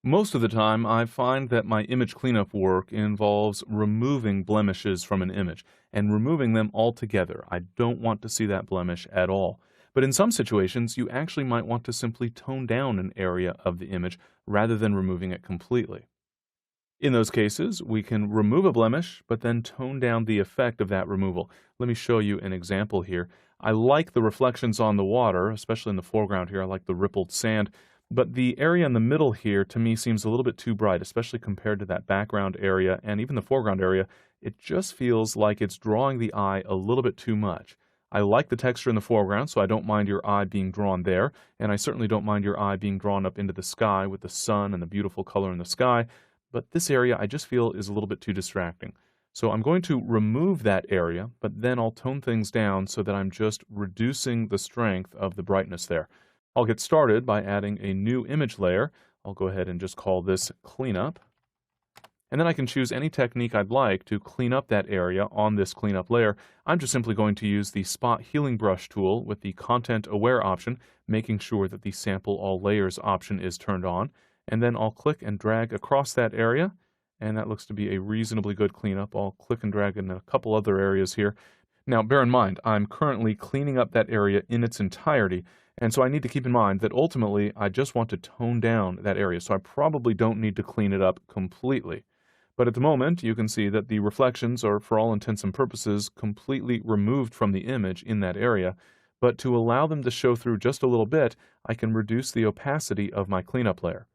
Most of the time, I find that my image cleanup work involves removing blemishes from an image and removing them altogether. I don't want to see that blemish at all. But in some situations, you actually might want to simply tone down an area of the image rather than removing it completely. In those cases, we can remove a blemish, but then tone down the effect of that removal. Let me show you an example here. I like the reflections on the water, especially in the foreground here. I like the rippled sand, but the area in the middle here to me seems a little bit too bright, especially compared to that background area and even the foreground area. It just feels like it's drawing the eye a little bit too much. I like the texture in the foreground, so I don't mind your eye being drawn there, and I certainly don't mind your eye being drawn up into the sky with the sun and the beautiful color in the sky. But this area I just feel is a little bit too distracting. So I'm going to remove that area, but then I'll tone things down so that I'm just reducing the strength of the brightness there. I'll get started by adding a new image layer. I'll go ahead and just call this cleanup. And then I can choose any technique I'd like to clean up that area on this cleanup layer. I'm just simply going to use the Spot Healing Brush tool with the Content Aware option, making sure that the Sample All Layers option is turned on. And then I'll click and drag across that area, and that looks to be a reasonably good cleanup. I'll click and drag in a couple other areas here. Now, bear in mind, I'm currently cleaning up that area in its entirety, and so I need to keep in mind that ultimately I just want to tone down that area, so I probably don't need to clean it up completely. But at the moment, you can see that the reflections are, for all intents and purposes, completely removed from the image in that area. But to allow them to show through just a little bit, I can reduce the opacity of my cleanup layer.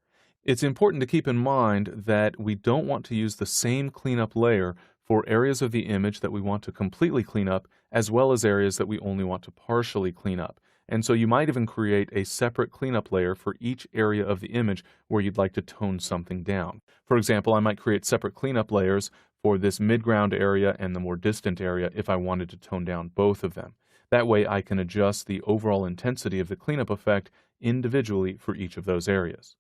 It's important to keep in mind that we don't want to use the same cleanup layer for areas of the image that we want to completely clean up, as well as areas that we only want to partially clean up. And so you might even create a separate cleanup layer for each area of the image where you'd like to tone something down. For example, I might create separate cleanup layers for this midground area and the more distant area if I wanted to tone down both of them. That way I can adjust the overall intensity of the cleanup effect individually for each of those areas.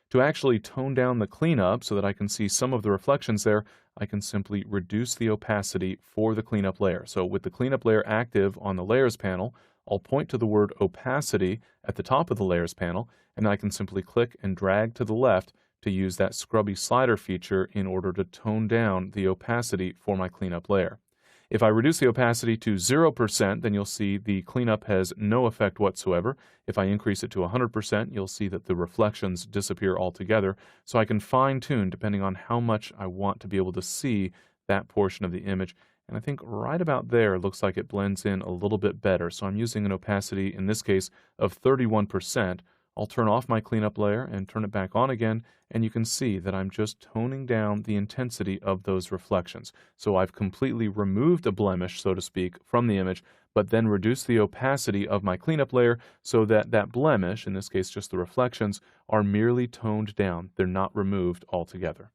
To actually tone down the cleanup so that I can see some of the reflections there, I can simply reduce the opacity for the cleanup layer. So with the cleanup layer active on the Layers panel, I'll point to the word opacity at the top of the Layers panel, and I can simply click and drag to the left to use that scrubby slider feature in order to tone down the opacity for my cleanup layer. If I reduce the opacity to 0%, then you'll see the cleanup has no effect whatsoever. If I increase it to 100%, you'll see that the reflections disappear altogether. So I can fine-tune depending on how much I want to be able to see that portion of the image. And I think right about there looks like it blends in a little bit better. So I'm using an opacity, in this case, of 31%. I'll turn off my cleanup layer and turn it back on again, and you can see that I'm just toning down the intensity of those reflections. So I've completely removed a blemish, so to speak, from the image, but then reduced the opacity of my cleanup layer so that that blemish, in this case just the reflections, are merely toned down. They're not removed altogether.